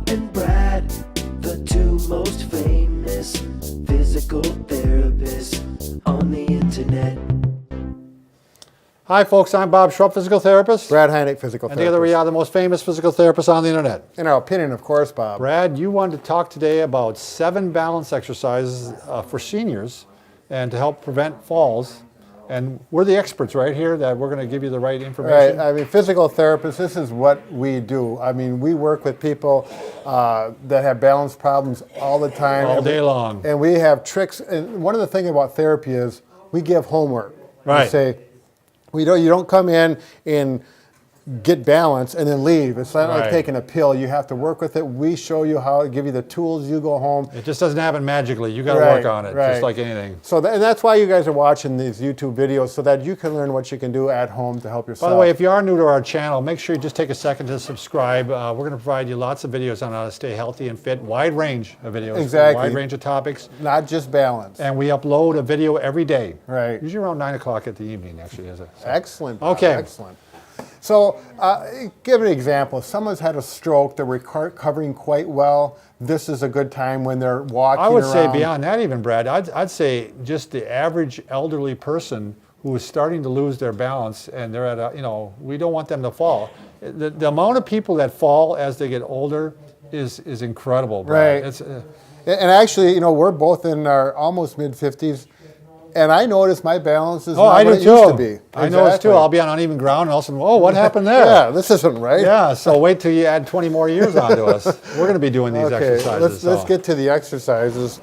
and Brad, the two most famous physical therapists on the internet. Hi folks, I'm Bob Schrupp, physical therapist. Brad Heineck, physical And therapist. together we are the most famous physical therapists on the internet. In our opinion, of course, Bob. Brad, you wanted to talk today about 7 balance exercises for seniors and to help prevent falls. And we're the experts right here that we're going to give you the right information. Right. I mean, physical therapists, this is what we do. I mean, we work with people that have balance problems all the time. All day long. And we have tricks. And one of the things about therapy is we give homework. Right. We say, you don't come in and get balance and then leave. It's not like taking a pill. You have to work with it. We show you how, give you the tools, you go home. It just doesn't happen magically. You got to work on it, just like anything. So and that's why you guys are watching these YouTube videos, so that you can learn what you can do at home to help yourself. By the way, if you are new to our channel, make sure you just take a second to subscribe. We're going to provide you lots of videos on how to stay healthy and fit. Wide range of videos. Exactly. Wide range of topics. Not just balance. And we upload a video every day. Right. Usually around 9 o'clock at the evening, actually, is it? So. Excellent. Bob, okay. Excellent. So, give an example. If someone's had a stroke, they're recovering quite well. This is a good time when they're walking around. I would say beyond that even, Brad, I'd say just the average elderly person who is starting to lose their balance and they're at a, we don't want them to fall. The amount of people that fall as they get older is incredible, Brad. Right. And actually, we're both in our almost mid-50s. And I notice my balance is not what it used to be. I notice too. I'll be on uneven ground and all of a sudden, what happened there? Yeah, this isn't right. Yeah, so wait till you add 20 more years onto us. We're going to be doing these exercises. Let's get to the exercises.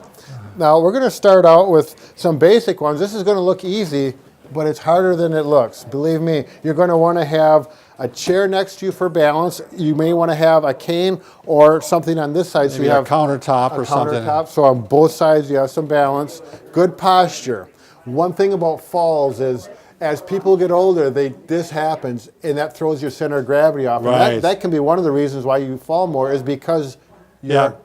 Now, we're going to start out with some basic ones. This is going to look easy, but it's harder than it looks. Believe me, you're going to want to have a chair next to you for balance. You may want to have a cane or something on this side. Maybe so you have a countertop or something. Countertop, so on both sides you have some balance. Good posture. One thing about falls is, as people get older, this happens, and that throws your center of gravity off. Right. And that can be one of the reasons why you fall more, is because you're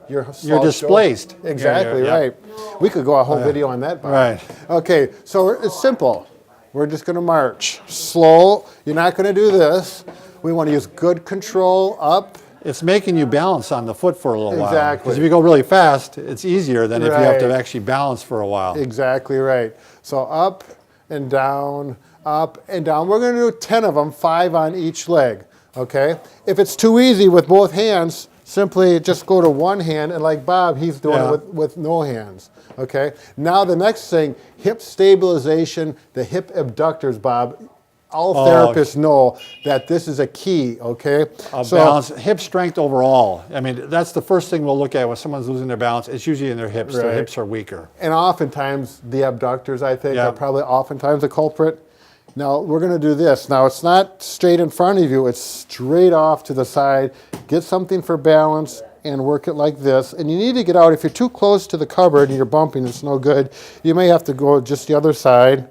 displaced. Exactly, right. We could go a whole video on that, Bob. Right. Okay, so it's simple. We're just going to march. Slow. You're not going to do this. We want to use good control, up. It's making you balance on the foot for a little while. Exactly. Because if you go really fast, it's easier than if you have to actually balance for a while. Exactly right. So up and down, up and down. We're going to do 10 of them, 5 on each leg. Okay? If it's too easy with both hands, simply just go to one hand, and like Bob, he's doing it with no hands. Okay? Now the next thing, hip stabilization, the hip abductors, Bob. All therapists know that this is a key, okay? Balance, hip strength overall. I mean, that's the first thing we'll look at when someone's losing their balance. It's usually in their hips. Their hips are weaker. And oftentimes, the abductors, I think, are probably oftentimes the culprit. Now, we're going to do this. Now, it's not straight in front of you. It's straight off to the side. Get something for balance and work it like this. And you need to get out. If you're too close to the cupboard and you're bumping, it's no good. You may have to go just the other side.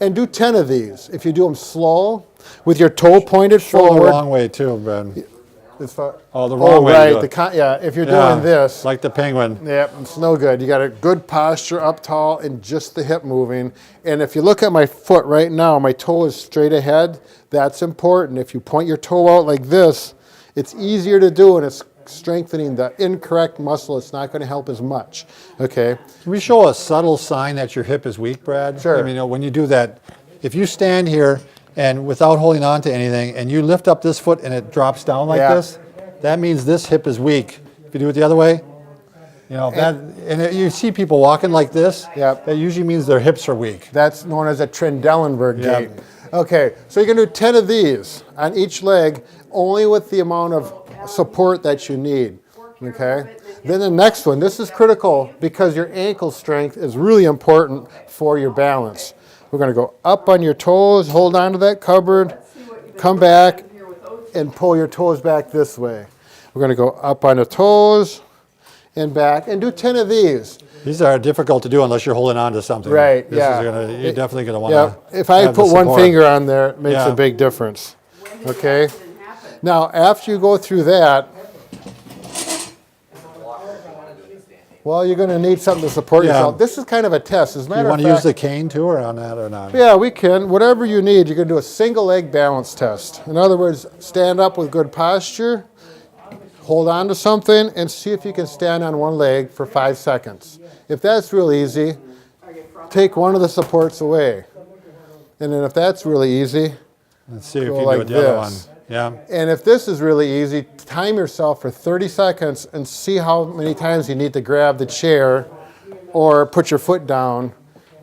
And do 10 of these. If you do them slow, with your toe pointed forward. The wrong way too, Ben. The wrong way. Right. If you're doing this. Like the penguin. Yeah, it's no good. You got a good posture, up tall, and just the hip moving. And if you look at my foot right now, my toe is straight ahead. That's important. If you point your toe out like this, it's easier to do, and it's strengthening the incorrect muscle. It's not going to help as much. Okay. Can we show a subtle sign that your hip is weak, Brad? Sure. I mean, when you do that, if you stand here and without holding on to anything, and you lift up this foot and it drops down like this, that means this hip is weak. If you do it the other way, you see people walking like this, that usually means their hips are weak. That's known as a Trendelenburg gait. Okay, so you're going to do 10 of these on each leg, only with the amount of support that you need. Okay. Then the next one, this is critical because your ankle strength is really important for your balance. We're going to go up on your toes, hold on to that cupboard, come back, and pull your toes back this way. We're going to go up on the toes and back, and do 10 of these. These are difficult to do unless you're holding on to something. Right, you're definitely going to want to. If I put one finger on there, it makes a big difference. Okay? Now, after you go through that, well, you're going to need something to support yourself. This is kind of a test. As a matter of fact, you want to use the cane too, or on that, or not? Yeah, we can. Whatever you need, you're going to do a single leg balance test. In other words, stand up with good posture, hold on to something and see if you can stand on one leg for 5 seconds. If that's real easy, take one of the supports away. And then if that's really easy, Let's see if you go do like it the other one. this. Yeah. And if this is really easy, time yourself for 30 seconds and see how many times you need to grab the chair or put your foot down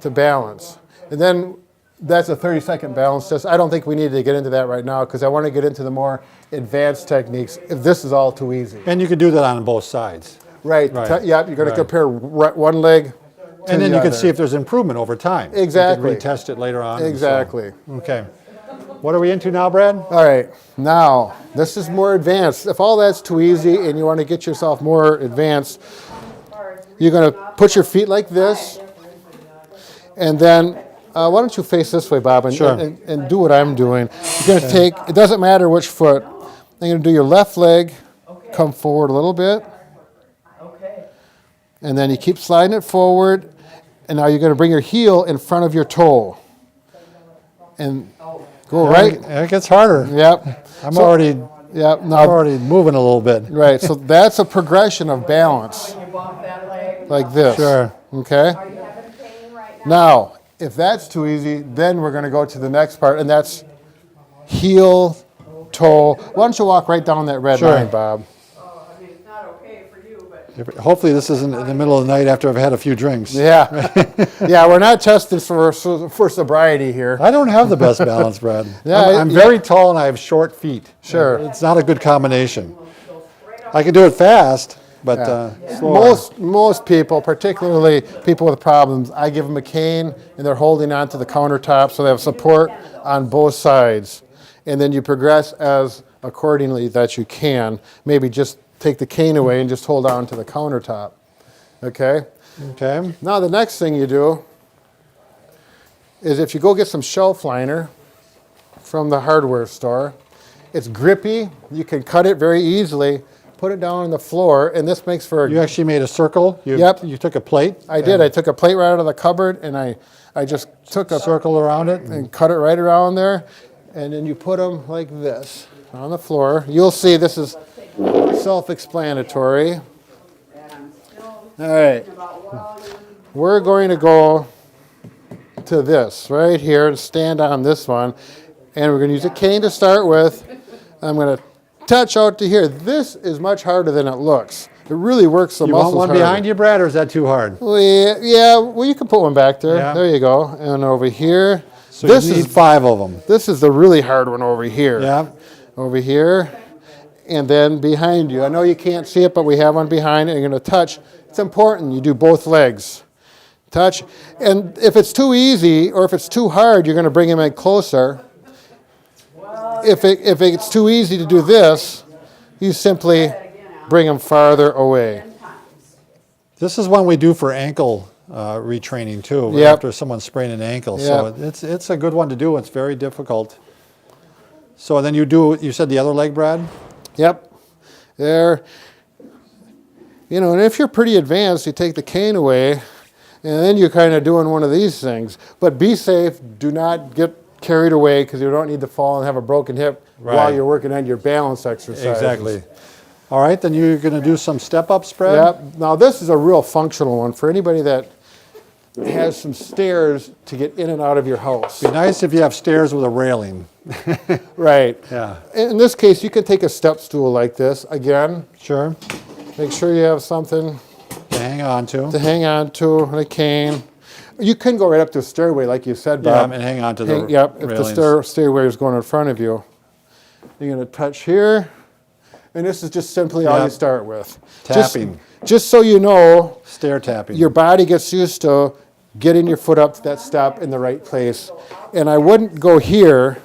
to balance. And then that's a 30-second balance test. I don't think we need to get into that right now because I want to get into the more advanced techniques if this is all too easy. And you can do that on both sides. Right. Right. Yeah, you're going to Right. compare one leg to And then the you can other. see if there's improvement over time. Exactly. You can retest it later on. and so- Exactly. Okay. What are we into now, Brad? All right, now, this is more advanced. If all that's too easy and you want to get yourself more advanced, you're going to put your feet like this, and then, why don't you face this way, Bob, and, Sure. and do what I'm doing. You're going to take, it doesn't matter which foot, you're going to do your left leg, come forward a little bit, and then you keep sliding it forward, and now you're going to bring your heel in front of your toe, and go right. It gets harder. Yep. I'm So- already Yep. I'm Now, already moving a little bit. right. So that's a progression of balance, like this. Sure. Okay. Now, if that's too easy, then we're going to go to the next part, and that's heel, toe. Why don't you walk right down that red Sure. line, Bob? It's not okay for you, but Hopefully this isn't in the middle of the night after I've had a few drinks. Yeah. Yeah. We're not testing for sobriety here. I don't have the best balance, Brad. Yeah, I'm very tall and I have short feet. Sure. It's not a good combination. I can do it fast, but slower. Most people, particularly people with problems, I give them a cane and they're holding onto the countertop so they have support on both sides. And then you progress as accordingly that you can. Maybe just take the cane away and just hold on to the countertop. Okay? Okay. Now the next thing you do is if you go get some shelf liner from the hardware store, it's grippy, you can cut it very easily, put it down on the floor, and this makes for a You actually made a circle. Yep. You took a plate. I did. I took a plate right out of the cupboard and I just took a Circle around it. and cut it right around there. And then you put them like this on the floor. You'll see this is self-explanatory. All right. We're going to go to this right here and stand on this one. And we're going to use a cane to start with. I'm going to touch out to here. This is much harder than it looks. It really works the You muscles want one harder. behind you, Brad, or is that too hard? Well, yeah, well, you can put one back there. Yeah. There you go. And over here. So this you need is 5 of them. this is the really hard one over here. Yeah. Over here. And then behind you. I know you can't see it, but we have one behind it. You're going to touch. It's important you do both legs. Touch. And if it's too easy or if it's too hard, you're going to bring him in closer. If it's too easy to do this, you simply bring him farther away. This is one we do for ankle retraining too. Yep. After someone sprained an ankle, so Yep. it's a good one to do. It's very difficult. So then you said the other leg, Brad. Yep. There. You know, and if you're pretty advanced, you take the cane away, and then you're kind of doing one of these things. But be safe. Do not get carried away because you don't need to fall and have a broken hip while Right. you're working on your balance exercises. Exactly. All right, then you're going to do some step-ups, Brad. Yep. Now this is a real functional one for anybody that has some stairs to get in and out of your house. Be nice if you have stairs with a railing. Right. Yeah. In this case, you can take a step stool like this. Again, Sure. make sure you have something To hang on to. to hang on to, a cane. You can go right up to a stairway, like you said, Yeah, Bob. and hang on to the Yep, if railings. the stairway is going in front of you. You're going to touch here, and this is just simply all you Yep. start with. Tapping. Just so you know, Stair tapping. your body gets used to getting your foot up to that step in the right place. And I wouldn't go here.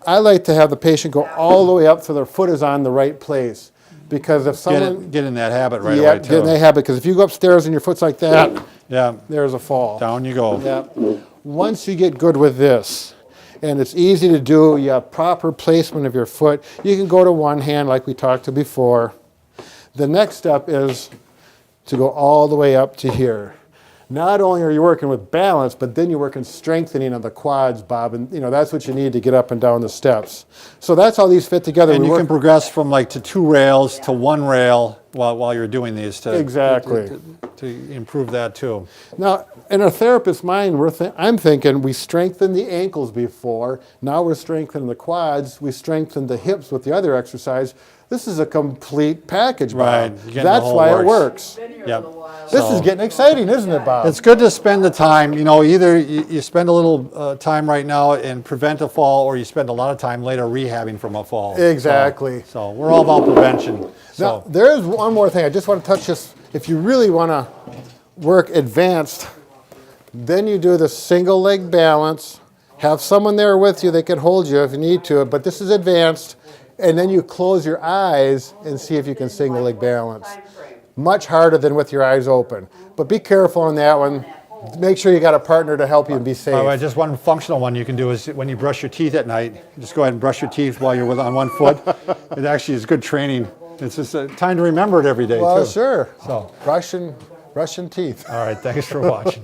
I like to have the patient go all the way up so their foot is on the right place. Because if someone... Get in that habit right yeah, away, get in too. that habit. Because if you go upstairs and your foot's like that, Yeah, there's a fall. down you go. Yep. Once you get good with this, and it's easy to do, you have proper placement of your foot, you can go to one hand like we talked to before. The next step is to go all the way up to here. not only are you working with balance, but then you're working strengthening of the quads, Bob, and that's what you need to get up and down the steps. So that's how these fit together. And We you work- can progress from like to 2 rails to 1 rail while you're doing these to Exactly. to improve that too. Now, in a therapist's mind, I'm thinking we strengthened the ankles before. Now we're strengthening the quads. We strengthened the hips with the other exercise. This is a complete package, Bob. Right, you're getting the That's whole why it works. works. Been here Yep. a little while. This is getting exciting, isn't it, Bob? It's good to spend the time, either you spend a little time right now and prevent a fall, or you spend a lot of time later rehabbing from a fall. Exactly. So we're all about prevention. Now, So there is one more thing. I just want to touch this. If you really want to work advanced, then you do the single leg balance. Have someone there with you that can hold you if you need to, but this is advanced. And then you close your eyes and see if you can single leg balance. Time frame. Much harder than with your eyes open. But be careful on that one. Make sure you got a partner to help you and be safe. by the way, just one functional one you can do is when you brush your teeth at night, just go ahead and brush your teeth while you're on one foot. It actually is good training. It's just a time to remember it every day Well, too. sure. So, Brushing teeth. all right, thanks for watching.